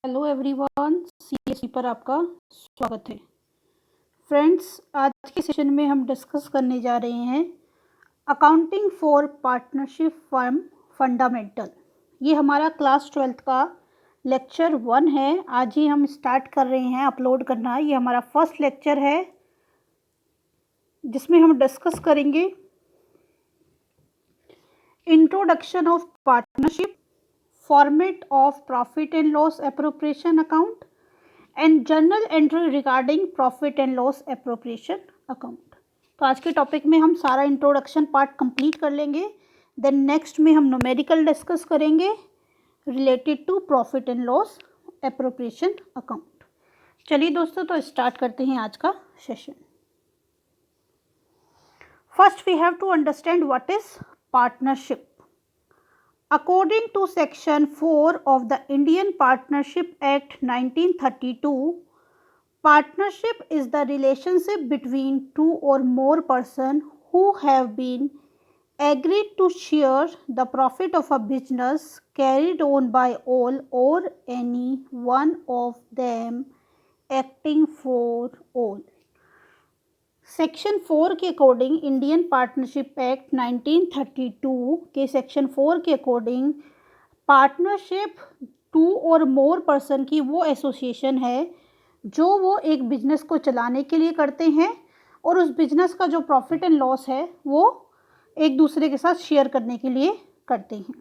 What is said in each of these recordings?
Hello everyone, CSC पर आपका स्वागत है। फ्रेंड्स, आज के सेशन में हम डिस्कस करने जा रहे हैं accounting for partnership firm fundamental. ये हमारा क्लास 12th का लेक्चर 1 है। आज ही हम स्टार्ट कर रहे हैं अपलोड करना। ये हमारा फर्स्ट लेक्चर है जिसमें हम डिस्कस करेंगे introduction of partnership, format of profit and loss appropriation account and journal entry regarding profit and loss appropriation account. तो आज के टॉपिक में हम सारा इंट्रोडक्शन पार्ट कंप्लीट कर लेंगे। देन नेक्स्ट में हम न्यूमेरिकल डिस्कस करेंगे related to profit and loss appropriation account. चलिए दोस्तों, तो स्टार्ट करते हैं आज का session. First we have to understand what is partnership. According to Section 4 of the Indian Partnership Act 1932, partnership is the relationship between two or more persons who have been agreed to share the profit of a business carried on by all or any one of them acting for all. Section 4 के according Indian partnership act 1932 के section 4 के according partnership to और more person की वो association है जो वो एक बिजनेस को चलाने के लिए करते हैं और उस बिजनेस का जो प्रॉफिट एंड लॉस है वो एक दूसरे के साथ शेयर करने के लिए करते हैं।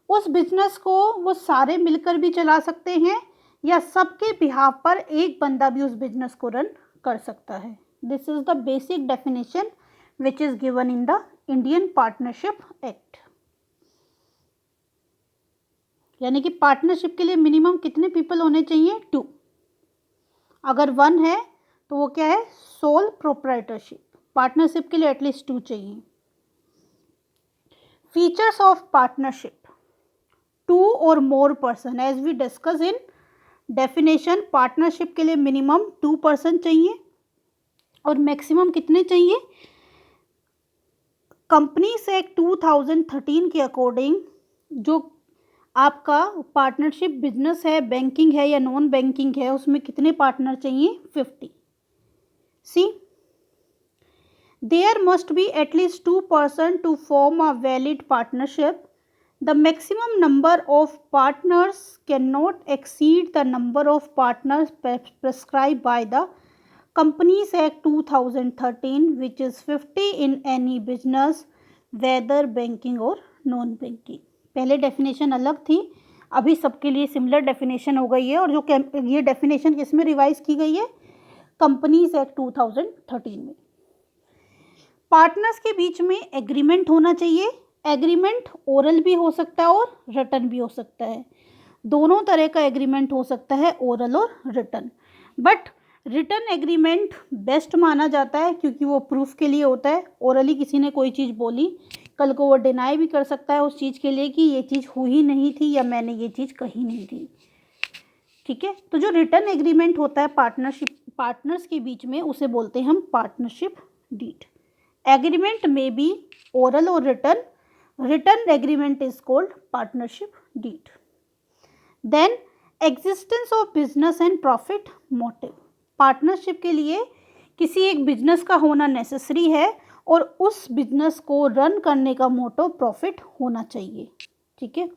उस बिजनेस को वो सारे मिलकर भी चला सकते हैं या सबके बिहाफ पर एक बंदा भी उस बिजनेस को रन कर सकता है। This is the basic definition which is given in the Indian Partnership Act. यानी कि पार्टनरशिप के लिए मिनिमम कितने पीपल होने चाहिए? 2। अगर 1 है तो वो क्या है? Sole proprietorship. पार्टनरशिप के लिए एटलीस्ट 2 चाहिए। Features of partnership: 2 or more person. As we discuss in definition, partnership के लिए मिनिमम 2 पर्सन चाहिए और मैक्सिमम कितने चाहिए? कंपनीज एक्ट 2013 के अकॉर्डिंग जो आपका पार्टनरशिप बिजनेस है, बैंकिंग है या नॉन बैंकिंग है, उसमें कितने पार्टनर चाहिए? 50। See, there must be at least 2 person to form a valid partnership. The maximum number of partners can not exceed the number of partners prescribe by the Companies Act 2013, which is 50 in any business, whether banking or non-banking. पहले definition अलग थी, अभी सबके लिए similar definition हो गई है। और जो ये डेफिनेशन किसमें रिवाइज की गई है? कंपनीज एक्ट 2013 में। पार्टनर्स के बीच में एग्रीमेंट होना चाहिए। एग्रीमेंट ओरल भी हो सकता है और रिटन भी हो सकता है। दोनों तरह का एग्रीमेंट हो सकता है, ओरल और written. But written agreement best माना जाता है क्योंकि वो प्रूफ के लिए होता है। ओरली किसी ने कोई चीज़ बोली, कल को वो डिनाई भी कर सकता है उस चीज़ के लिए कि ये चीज़ हुई नहीं थी या मैंने ये चीज़ कही नहीं थी। ठीक है, तो जो रिटन एग्रीमेंट होता है पार्टनर्स के बीच में, उसे बोलते हैं हम पार्टनरशिप डीड। एग्रीमेंट में भी ओरल और written. Written agreement is called partnership deed. Then existence of business and profit motive. Partnership के लिए किसी एक बिजनेस का होना नेसेसरी है और उस बिजनेस को रन करने का मोटो प्रॉफिट होना चाहिए। ठीक है।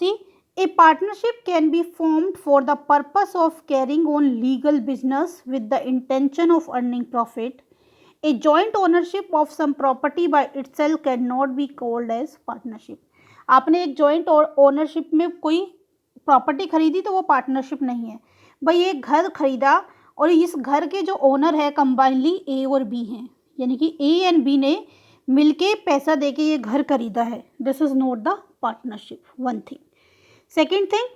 See, a partnership can be formed for the purpose of carrying on legal business with the intention of earning profit. A joint ownership of some property by itself can not be called as partnership. आपने एक joint ownership में कोई property खरीदी तो वो partnership नहीं है। भाई एक घर खरीदा और इस घर के जो ओनर है कंबाइनली ए और बी हैं, यानी कि ए एंड बी ने मिलके पैसा देके ये घर खरीदा है। This is not the partnership, one thing. Second thing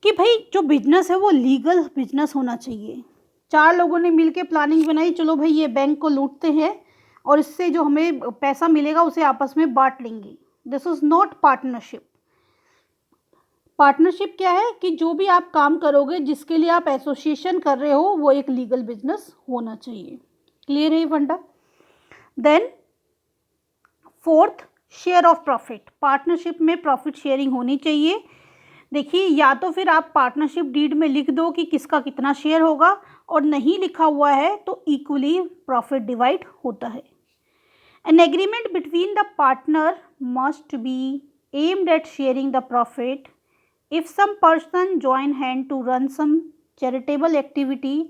कि भाई जो बिजनेस है वो लीगल बिजनेस होना चाहिए। 4 लोगों ने मिलके प्लानिंग बनाई, चलो भाई ये बैंक को लूटते हैं और इससे जो हमें पैसा मिलेगा उसे आपस में बांट लेंगे। This is not partnership. Partnership क्या है कि जो भी आप काम करोगे, जिसके लिए आप एसोसिएशन कर रहे हो, वो एक लीगल बिजनेस होना चाहिए। क्लियर है फंडा? Then fourth, share of profit. Partnership में प्रॉफिट शेयरिंग होनी चाहिए। देखिए, या तो फिर आप पार्टनरशिप डीड में लिख दो कि किसका कितना शेयर होगा, और नहीं लिखा हुआ है तो इक्वली प्रॉफिट डिवाइड होता है। An agreement between the partner must be aimed at sharing the profit. If some person join hand to run some charitable activity,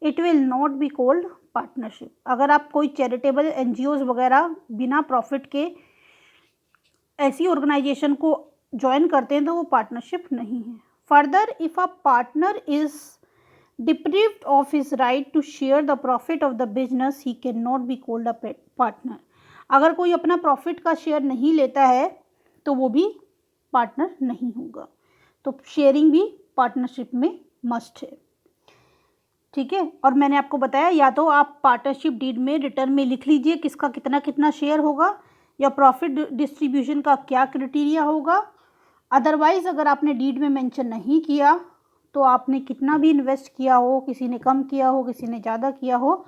it will not be called partnership. अगर आप कोई charitable NGOs वगैरह बिना profit के ऐसी organisation को join करते हैं तो वो पार्टनरशिप नहीं है। Further, if a partner is deprived of his right to share the profit of the business, he can not be called a partner. अगर कोई अपना प्रॉफिट का शेयर नहीं लेता है तो वो भी पार्टनर नहीं होगा। तो शेयरिंग भी पार्टनरशिप में मस्ट है, ठीक है। और मैंने आपको बताया, या तो आप पार्टनरशिप डीड में रिटर्न में लिख लीजिए किसका कितना कितना शेयर होगा, या प्रॉफिट डिस्ट्रीब्यूशन का क्या क्राइटेरिया होगा। अदरवाइज़ अगर आपने डीड में मेंशन नहीं किया तो आपने कितना भी इन्वेस्ट किया हो, किसी ने कम किया हो, किसी ने ज़्यादा किया हो,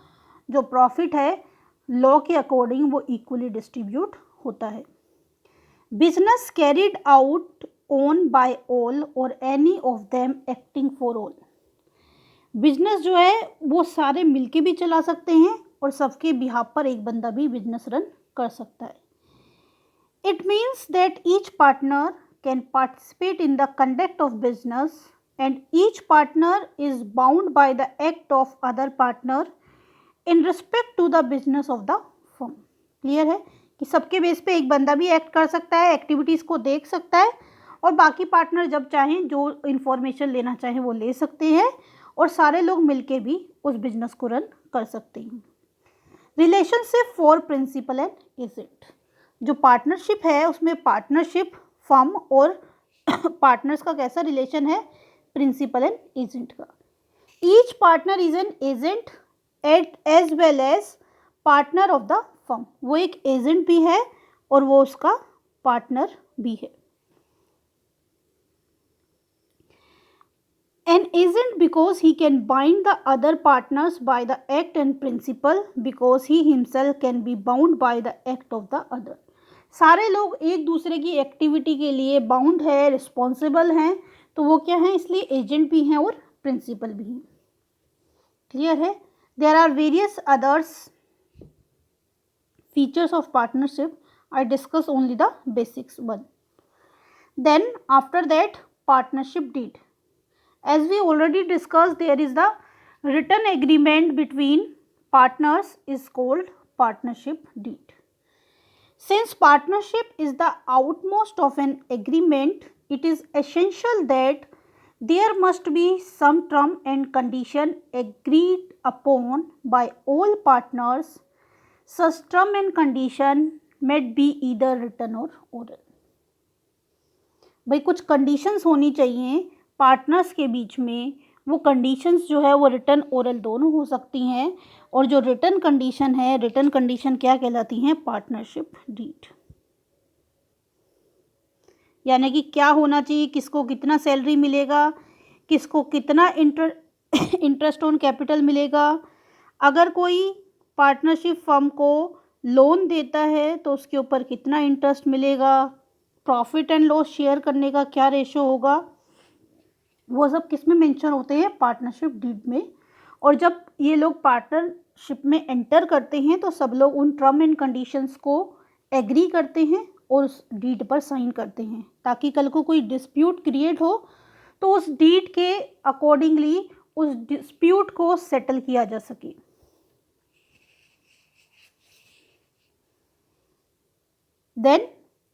जो प्रॉफिट है लॉ के अकॉर्डिंग वो इक्वली डिस्ट्रीब्यूट होता है। Business carried out on by all और any of them acting for all. Business जो है वो सारे मिलके भी चला सकते हैं और सबके बिहाफ पर एक बंदा भी बिजनेस रन कर सकता है। It means that each partner can participate in the conduct of business and each partner is bound by the act of other partner in respect to the business of the firm. Clear है कि सबके base पे एक बंदा भी act कर सकता है, एक्टिविटीज़ को देख सकता है, और बाकी पार्टनर जब चाहें जो इंफॉर्मेशन लेना चाहें वो ले सकते हैं, और सारे लोग मिलके भी उस बिजनेस को रन कर सकते हैं। Relationship for principal and agent. जो पार्टनरशिप है उसमें पार्टनरशिप फर्म और पार्टनर्स का कैसा रिलेशन है, प्रिंसिपल एंड एजेंट का। Each partner is an agent at as well as partner of the firm. वो एक एजेंट भी है और वो उसका पार्टनर भी है। An agent because he can bind the other partners by the act and principle because he himself can be bound by the act of the other। सारे लोग एक दूसरे की एक्टिविटी के लिए बाउंड है, रिस्पॉन्सिबल हैं, तो वो क्या हैं, इसलिए एजेंट भी हैं और प्रिंसिपल भी हैं। क्लियर है। There are various others features of partnership. I discuss only the basics one. Then after that partnership deed. As we already discussed, there is the written agreement between partners is called partnership deed. Since partnership is the outmost of an agreement, it is essential that there must be some term and condition agreed upon by all partners. Such term and condition may be either written or oral. भाई कुछ conditions होनी चाहिए partners के बीच में। वो conditions जो है वो रिटन ओरल दोनों हो सकती हैं, और जो रिटन कंडीशन है, रिटन कंडीशन क्या कहलाती हैं, पार्टनरशिप डीड। यानी कि क्या होना चाहिए, किसको कितना सैलरी मिलेगा, किसको कितना इंटरेस्ट ऑन कैपिटल मिलेगा। अगर कोई पार्टनरशिप फर्म को लोन देता है तो उसके ऊपर कितना इंटरेस्ट मिलेगा, प्रॉफिट एंड लॉस शेयर करने का क्या रेशो होगा, वो सब किस में मेंशन होते हैं, पार्टनरशिप डीड में। और जब ये लोग पार्टनरशिप में एंटर करते हैं तो सब लोग उन टर्म एंड कंडीशंस को एग्री करते हैं और उस डीड पर साइन करते हैं, ताकि कल को कोई डिस्प्यूट क्रिएट हो तो उस डीड के अकॉर्डिंगली उस डिस्प्यूट को सेटल किया जा सके। Then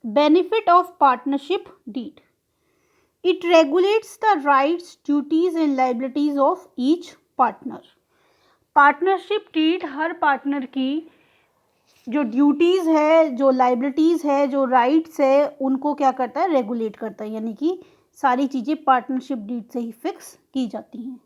benefit of partnership deed. It regulates the rights, duties and liabilities of each partner. Partnership deed हर पार्टनर की जो ड्यूटीज़ है, जो लाइबिलिटीज़ है, जो राइट्स है, उनको क्या करता है, रेगुलेट करता है। यानी कि सारी चीज़ें पार्टनरशिप डीड से ही फिक्स की जाती हैं।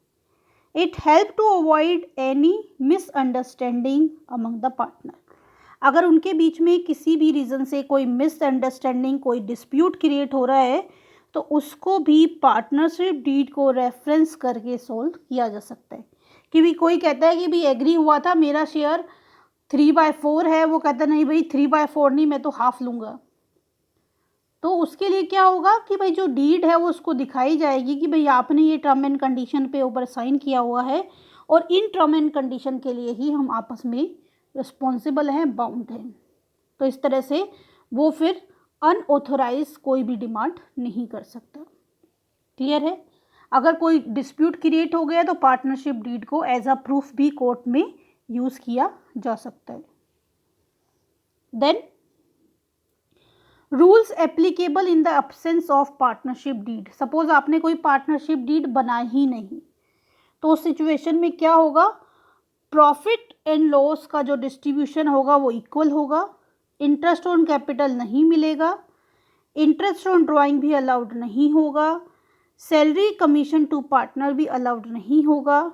It help to avoid any misunderstanding among the partner. अगर उनके बीच में किसी भी रीज़न से कोई मिसअंडरस्टैंडिंग, कोई डिस्प्यूट क्रिएट हो रहा है तो उसको भी पार्टनरशिप डीड को रेफरेंस करके सोल्व किया जा सकता है। कि भी कोई कहता है कि भी एग्री हुआ था, मेरा शेयर 3/4 है, वो कहता नहीं भाई 3/4 नहीं, मैं तो हाफ लूँगा, तो उसके लिए क्या होगा कि भाई जो डीड है वो उसको दिखाई जाएगी कि भाई आपने ये टर्म एंड कंडीशन पे ऊपर साइन किया हुआ है और इन टर्म एंड कंडीशन के लिए ही हम आपस में रिस्पॉन्सिबल हैं, बाउंड हैं। तो इस तरह से वो फिर अनऑथोराइज कोई भी डिमांड नहीं कर सकता। क्लियर है? अगर कोई डिस्प्यूट क्रिएट हो गया तो पार्टनरशिप डीड को एज अ प्रूफ भी कोर्ट में यूज़ किया जा सकता है। Then rules applicable in the absence of partnership deed. Suppose आपने कोई पार्टनरशिप डीड बनाई ही नहीं, तो उस सिचुएशन में क्या होगा, प्रॉफिट एंड लॉस का जो डिस्ट्रीब्यूशन होगा वो इक्वल होगा, इंटरेस्ट ऑन कैपिटल नहीं मिलेगा, इंटरेस्ट ऑन ड्राइंग भी अलाउड नहीं होगा, सैलरी कमीशन टू पार्टनर भी अलाउड नहीं होगा,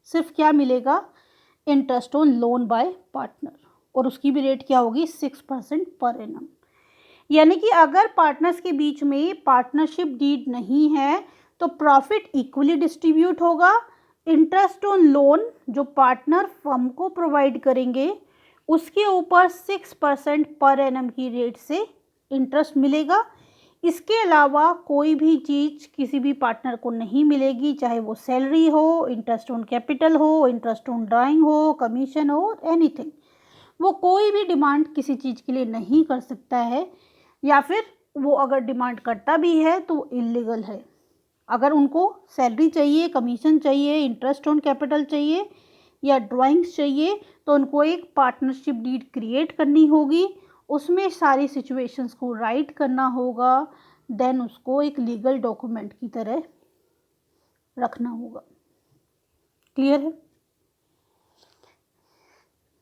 सिर्फ क्या मिलेगा, interest on loan by partner, और उसकी भी रेट क्या होगी, 6% पर एनम। यानी कि अगर पार्टनर्स के बीच में पार्टनरशिप डीड नहीं है तो प्रॉफिट इक्वली डिस्ट्रीब्यूट होगा, इंटरेस्ट ऑन लोन जो पार्टनर फर्म को प्रोवाइड करेंगे उसके ऊपर 6% पर एनम की रेट से इंटरेस्ट मिलेगा। इसके अलावा कोई भी चीज़ किसी भी पार्टनर को नहीं मिलेगी, चाहे वो सैलरी हो, इंटरेस्ट ऑन कैपिटल हो, इंटरेस्ट ऑन ड्राइंग हो, कमीशन हो, एनीथिंग। वो कोई भी डिमांड किसी चीज़ के लिए नहीं कर सकता है, या फिर वो अगर डिमांड करता भी है तो इलीगल है। अगर उनको सैलरी चाहिए, कमीशन चाहिए, इंटरेस्ट ऑन कैपिटल चाहिए या ड्राइंग्स चाहिए तो उनको एक पार्टनरशिप डीड क्रिएट करनी होगी, उसमें सारी सिचुएशंस को राइट करना होगा, देन उसको एक लीगल डॉक्यूमेंट की तरह रखना होगा। क्लियर है?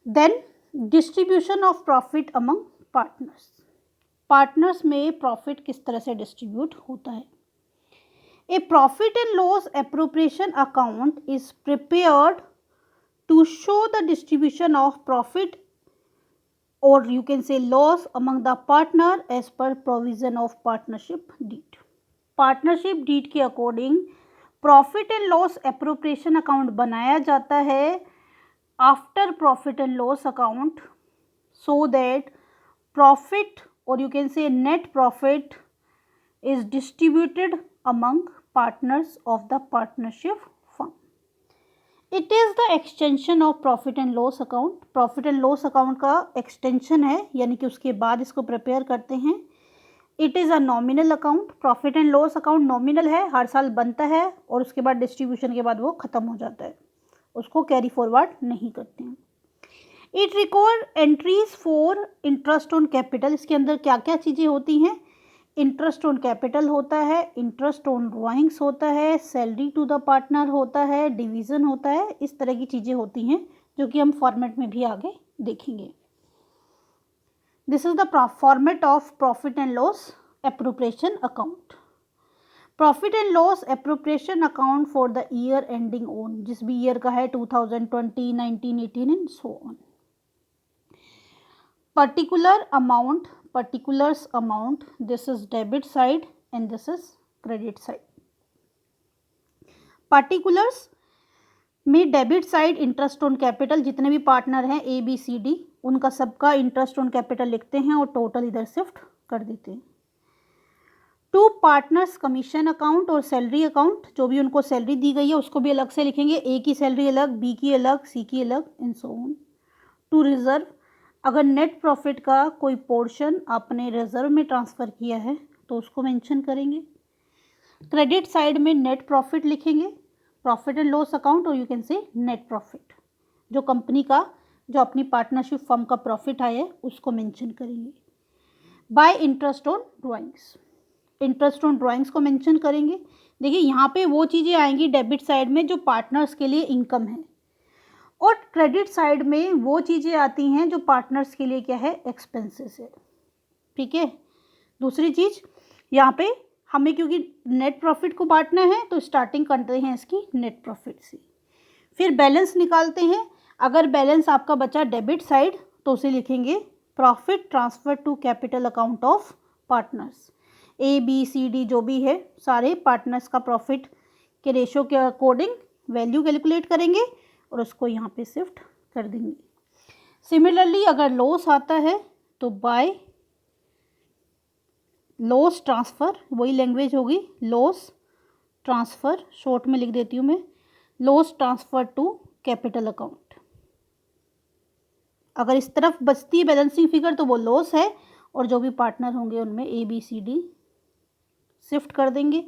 Then distribution of profit among partners. Partners में प्रॉफिट किस तरह से डिस्ट्रीब्यूट होता है। A profit and loss appropriation account is prepared to show the distribution of profit or you can say loss among the partner as per provision of partnership deed. Partnership deed के according profit and loss appropriation account बनाया जाता है after profit and loss account, so that profit और you can say net profit is distributed among partners of the partnership firm. It is the extension of profit and loss account. Profit and loss account का extension है, यानी कि उसके बाद इसको prepare करते हैं। It is a nominal account. Profit and loss account nominal है, हर साल बनता है और उसके बाद डिस्ट्रीब्यूशन के बाद वो ख़त्म हो जाता है, उसको कैरी फॉरवर्ड नहीं करते हैं। It require entries for interest on capital. इसके अंदर क्या क्या चीज़ें होती हैं, इंटरेस्ट ऑन कैपिटल होता है, इंटरेस्ट ऑन ड्राइंग्स होता है, सैलरी टू द पार्टनर होता है, डिवीज़न होता है, इस तरह की चीज़ें होती हैं जो कि हम फॉर्मेट में भी आगे देखेंगे। This is the format of profit and loss appropriation account. Profit and loss appropriation account for the year ending on, जिस भी ईयर का है 2020, 1918 and so on. Particular amount, particulars amount, this is debit side and this is credit side. particulars में debit side interest on capital, जितने भी partner हैं ए B C D उनका सबका इंटरेस्ट ऑन कैपिटल लिखते हैं और टोटल इधर शिफ्ट कर देते हैं। टू पार्टनर्स कमीशन अकाउंट और सैलरी अकाउंट, जो भी उनको सैलरी दी गई है उसको भी अलग से लिखेंगे, ए की सैलरी अलग, बी की अलग, सी की अलग and so on. To reserve, अगर नेट प्रॉफिट का कोई पोर्शन आपने रिजर्व में ट्रांसफ़र किया है तो उसको मेंशन करेंगे। क्रेडिट साइड में नेट प्रॉफिट लिखेंगे, प्रॉफिट एंड लॉस अकाउंट और you can say net profit, जो कंपनी का, जो अपनी पार्टनरशिप फर्म का प्रॉफिट आया है उसको मेंशन करेंगे। Bye interest on drawings, interest on drawings को मेंशन करेंगे। देखिए यहाँ पे वो चीज़ें आएंगी डेबिट साइड में जो पार्टनर्स के लिए इनकम है, और क्रेडिट साइड में वो चीज़ें आती हैं जो पार्टनर्स के लिए क्या है, एक्सपेंसेस है। ठीक है। दूसरी चीज़ यहाँ पे हमें क्योंकि नेट प्रॉफिट को बांटना है तो स्टार्टिंग करते हैं इसकी नेट प्रॉफिट से, फिर बैलेंस निकालते हैं। अगर बैलेंस आपका बचा डेबिट साइड तो उसे लिखेंगे profit transfer to capital account of partners. A B C D जो भी है सारे पार्टनर्स का प्रॉफिट के रेशो के अकॉर्डिंग वैल्यू कैलकुलेट करेंगे और उसको यहाँ पे शिफ्ट कर देंगे। सिमिलरली अगर लॉस आता है तो बाय लॉस ट्रांसफ़र, वही लैंग्वेज होगी, लॉस ट्रांसफ़र, शॉर्ट में लिख देती हूँ मैं, loss transfer to capital account. अगर इस तरफ बचती है बैलेंसिंग फिगर तो वो लॉस है, और जो भी पार्टनर होंगे उनमें ABCD शिफ्ट कर देंगे,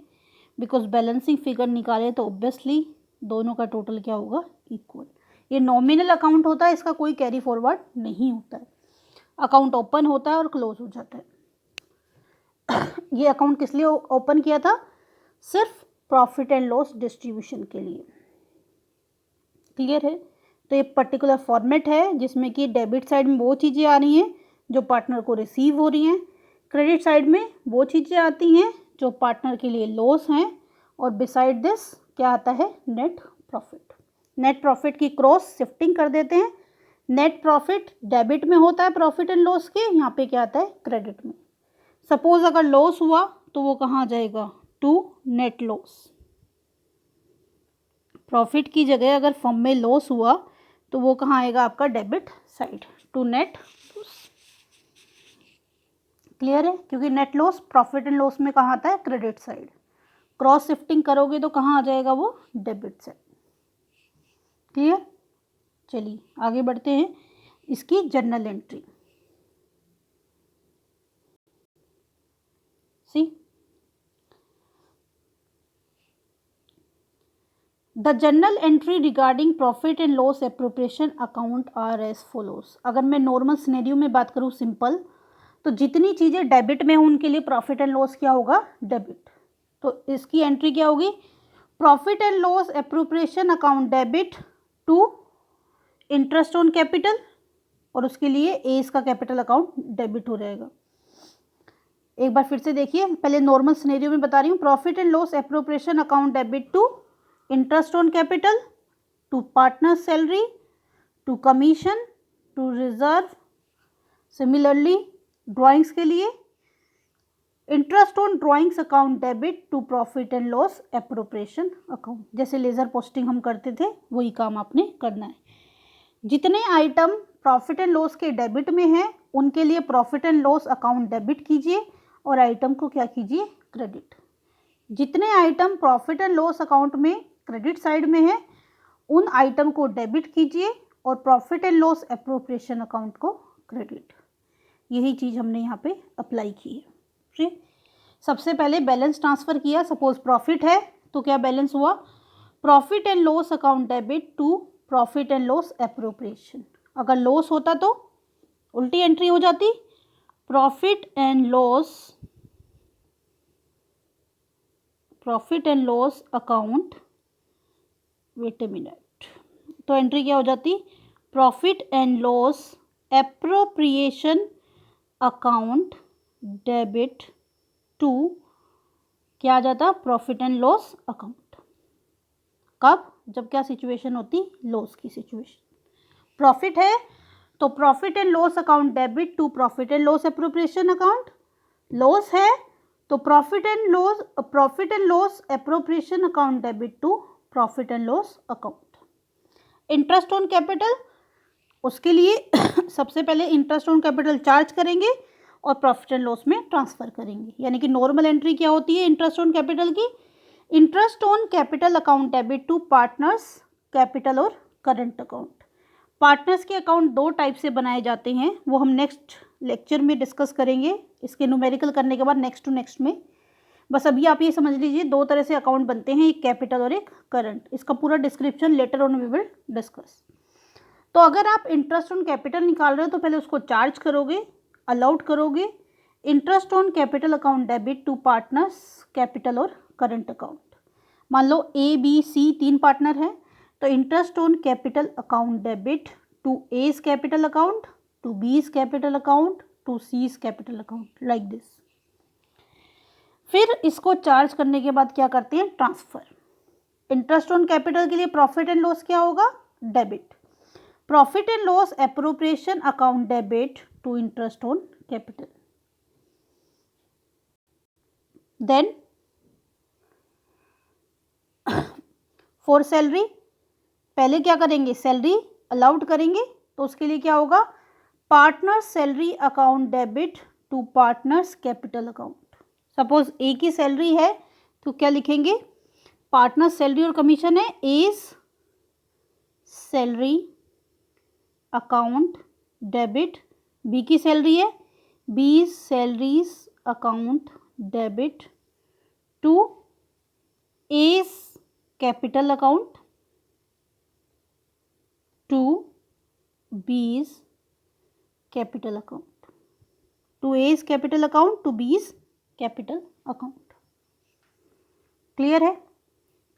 बिकॉज बैलेंसिंग फिगर निकाले तो ऑब्वियसली दोनों का टोटल क्या होगा, इक्वल। ये नॉमिनल अकाउंट होता है, इसका कोई कैरी फॉरवर्ड नहीं होता है, अकाउंट ओपन होता है और क्लोज हो जाता है। ये अकाउंट किस लिए ओपन किया था, सिर्फ प्रॉफिट एंड लॉस डिस्ट्रीब्यूशन के लिए। क्लियर है? तो ये पर्टिकुलर फॉर्मेट है जिसमें कि डेबिट साइड में वो चीज़ें आ रही हैं जो पार्टनर को रिसीव हो रही हैं, क्रेडिट साइड में वो चीज़ें आती हैं जो पार्टनर के लिए लॉस हैं, और बिसाइड दिस क्या आता है, नेट प्रॉफिट। नेट प्रॉफिट की क्रॉस शिफ्टिंग कर देते हैं, नेट प्रॉफिट डेबिट में होता है प्रॉफिट एंड लॉस के, यहाँ पे क्या आता है, क्रेडिट में। सपोज अगर लॉस हुआ तो वो कहाँ जाएगा, टू नेट लॉस। प्रॉफिट की जगह अगर फर्म में लॉस हुआ तो वो कहाँ आएगा, आपका debit side, to net loss. Clear है? क्योंकि net loss profit and loss में कहाँ आता है, क्रेडिट साइड। क्रॉस शिफ्टिंग करोगे तो कहाँ आ जाएगा वो, डेबिट साइड। क्लियर? चलिए आगे बढ़ते हैं, इसकी journal entry. See the journal entry regarding profit and loss appropriation account are as follows. अगर मैं नॉर्मल सिनेरियो में बात करूँ, सिंपल, तो जितनी चीज़ें डेबिट में हो उनके लिए प्रॉफिट एंड लॉस क्या होगा, डेबिट। तो इसकी एंट्री क्या होगी, profit and loss appropriation account debit to interest on capital, और उसके लिए ए इसका कैपिटल अकाउंट डेबिट हो जाएगा। एक बार फिर से देखिए, पहले नॉर्मल सिनेरियो में बता रही हूँ, profit and loss appropriation account debit to interest on capital, to partner salary, to commission, to reserve. Similarly drawings के लिए interest on drawings account debit to profit and loss appropriation account. जैसे ledger posting हम करते थे वही काम आपने करना है। जितने आइटम प्रॉफिट एंड लॉस के डेबिट में हैं उनके लिए profit and loss account debit कीजिए, और आइटम को क्या कीजिए, क्रेडिट। जितने item profit and loss account में क्रेडिट साइड में है उन आइटम को डेबिट कीजिए, और profit and loss appropriation account को क्रेडिट। यही चीज़ हमने यहाँ पे अप्लाई की है। ठीक, सबसे पहले बैलेंस ट्रांसफ़र किया। सपोज प्रॉफिट है तो क्या बैलेंस हुआ, profit and loss account debit to profit and loss appropriation. अगर लॉस होता तो उल्टी एंट्री हो जाती, profit and loss account, wait a minute, तो एंट्री क्या हो जाती, profit and loss appropriation account debit to क्या आ जाता, प्रॉफिट एंड लॉस अकाउंट। कब, जब क्या सिचुएशन होती, लॉस की सिचुएशन। प्रॉफिट है तो profit and loss account debit to profit and loss appropriation account. Loss है तो profit and loss appropriation account debit to profit and loss account. Interest on capital, उसके लिए सबसे पहले इंटरेस्ट ऑन कैपिटल चार्ज करेंगे और प्रॉफिट एंड लॉस में transfer करेंगे। यानी कि नॉर्मल एंट्री क्या होती है इंटरेस्ट ऑन कैपिटल की, interest on capital account debit to partners capital और करंट अकाउंट। पार्टनर्स के अकाउंट दो टाइप से बनाए जाते हैं, वो हम नेक्स्ट लेक्चर में डिस्कस करेंगे, इसके न्यूमेरिकल करने के बाद नेक्स्ट टू नेक्स्ट में। बस अभी आप ये समझ लीजिए दो तरह से अकाउंट बनते हैं, एक कैपिटल और एक करंट। इसका पूरा description later on we will discuss. तो अगर आप इंटरेस्ट ऑन कैपिटल निकाल रहे हो तो पहले उसको चार्ज करोगे, अलाउड करोगे। Interest on capital account debit to partners capital और करंट अकाउंट। मान लो ABC 3 पार्टनर हैं, तो interest on capital account debit to A's capital account, to B's capital account, to C's capital account, like this. फिर इसको charge करने के बाद क्या करते हैं, ट्रांसफ़र। इंटरेस्ट ऑन कैपिटल के लिए प्रॉफिट एंड लॉस क्या होगा, debit. Profit and loss appropriation account debit to interest on capital. Then for salary, पहले क्या करेंगे, सैलरी अलाउड करेंगे, तो उसके लिए क्या होगा, partner salary account debit to partners capital account. Suppose A की सैलरी है तो क्या लिखेंगे, पार्टनर सैलरी और कमीशन है, A's salary account debit, B की सैलरी है, B salaries account debit to A's capital account to B's capital account, to A's capital account to B's capital account. Clear है?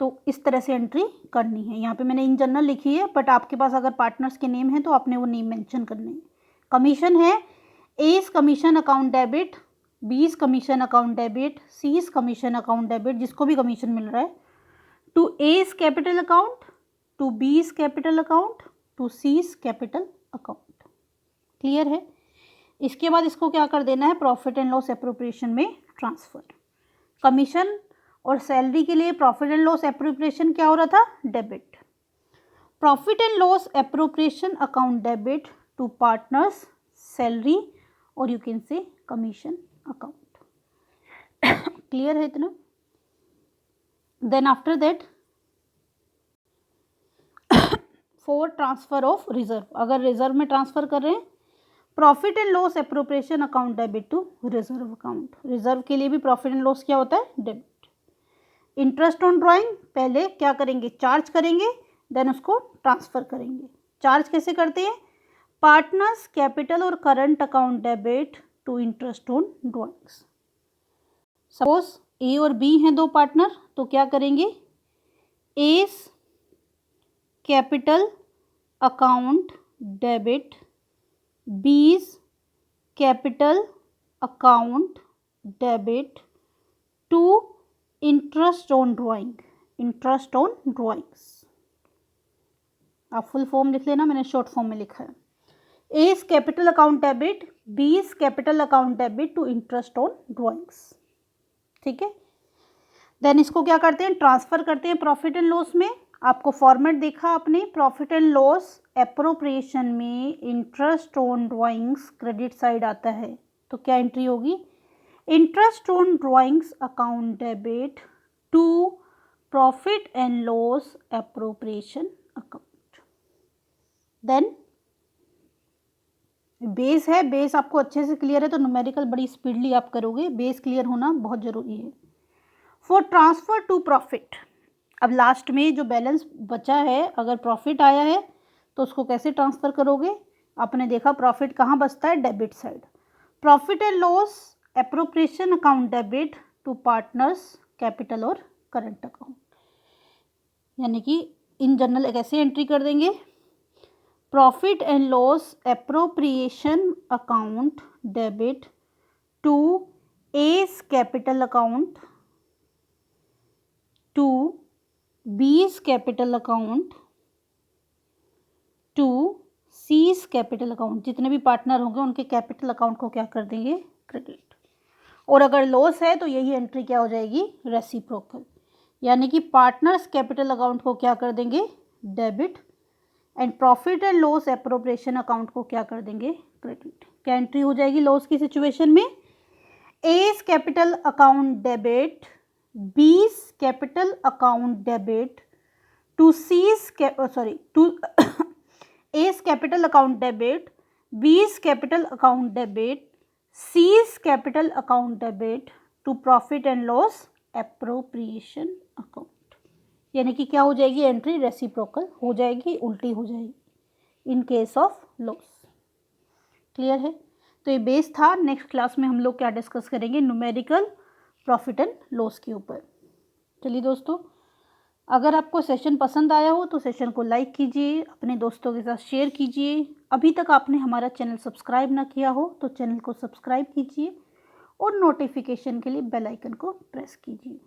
तो इस तरह से एंट्री करनी है। यहाँ पे मैंने इन जनरल लिखी है, बट आपके पास अगर पार्टनर्स के नेम हैं तो आपने वो नेम मेंशन करने हैं। कमीशन है, A's commission account debit, B's commission account debit, C's commission account debit, जिसको भी कमीशन मिल रहा है, to A's capital account to B's capital account to C's capital account. Clear है? इसके बाद इसको क्या कर देना है, प्रॉफिट एंड लॉस एप्रोप्रिएशन में ट्रांसफर। कमीशन और सैलरी के लिए प्रॉफिट एंड लॉस एप्रोप्रिएशन क्या हो रहा था, debit. Profit and loss appropriation account debit to partners salary और you can say commission account. Clear है इतना? Then after that for transfer of reserve, अगर रिजर्व में ट्रांसफर कर रहे हैं, profit and loss appropriation account debit to reserve account. Reserve के लिए भी प्रॉफिट एंड लॉस क्या होता है, डेबिट। इंटरेस्ट ऑन ड्राइंग पहले क्या करेंगे, चार्ज करेंगे, देन उसको ट्रांसफर करेंगे। चार्ज कैसे करते हैं, पार्टनर्स कैपिटल और current account debit to interest on drawings. Suppose A और बी हैं दो पार्टनर, तो क्या करेंगे, A's capital account debit B's capital account debit to interest on drawing, interest on drawings. आप फुल फॉर्म लिख लेना, मैंने शॉर्ट फॉर्म में लिखा है। A's capital account debit, B's capital account debit to interest on drawings. ठीक है? Then इसको क्या करते हैं, ट्रांसफर करते हैं प्रॉफिट एंड लॉस में। आपको फॉर्मेट देखा आपने, प्रॉफिट एंड लॉस एप्रोप्रिएशन में interest on drawings credit side आता है, तो क्या एंट्री होगी, interest on drawings account debit to profit and loss appropriation account. Then base है, बेस आपको अच्छे से क्लियर है तो न्यूमेरिकल बड़ी स्पीडली आप करोगे, बेस क्लियर होना बहुत ज़रूरी है। फॉर ट्रांसफर टू प्रॉफिट, अब लास्ट में जो बैलेंस बचा है, अगर प्रॉफिट आया है तो उसको कैसे ट्रांसफ़र करोगे, आपने देखा प्रॉफिट कहाँ बचता है, debit side. Profit and loss appropriation account debit to partners capital और करंट अकाउंट, यानी कि इन जनरल कैसे एंट्री कर देंगे, profit and loss appropriation account debit to A's capital account to B's capital account to C's capital account. जितने भी partner होंगे उनके कैपिटल अकाउंट को क्या कर देंगे, क्रेडिट। और अगर लॉस है तो यही एंट्री क्या हो जाएगी, रेसिप्रोकल, यानी कि पार्टनर्स कैपिटल अकाउंट को क्या कर देंगे, debit, and profit and loss appropriation account को क्या कर देंगे, क्रेडिट। क्या एंट्री हो जाएगी लॉस की सिचुएशन में, A's capital account debit, B's capital account debit to C's to A's capital account debit, B's capital account debit, C's capital account debit to profit and loss appropriation account. यानी कि क्या हो जाएगी entry, reciprocal हो जाएगी, उल्टी हो जाएगी in case of loss. Clear है? तो ये बेस था। नेक्स्ट क्लास में हम लोग क्या डिस्कस करेंगे, न्यूमेरिकल प्रॉफिट एंड लॉस के ऊपर। चलिए दोस्तों, अगर आपको सेशन पसंद आया हो तो सेशन को लाइक कीजिए, अपने दोस्तों के साथ शेयर कीजिए। अभी तक आपने हमारा चैनल सब्सक्राइब ना किया हो तो चैनल को सब्सक्राइब कीजिए और नोटिफिकेशन के लिए बेल आइकन को प्रेस कीजिए।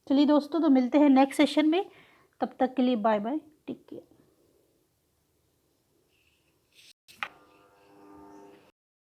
चलिए दोस्तों, तो मिलते हैं नेक्स्ट सेशन में, तब तक के लिए बाय बाय।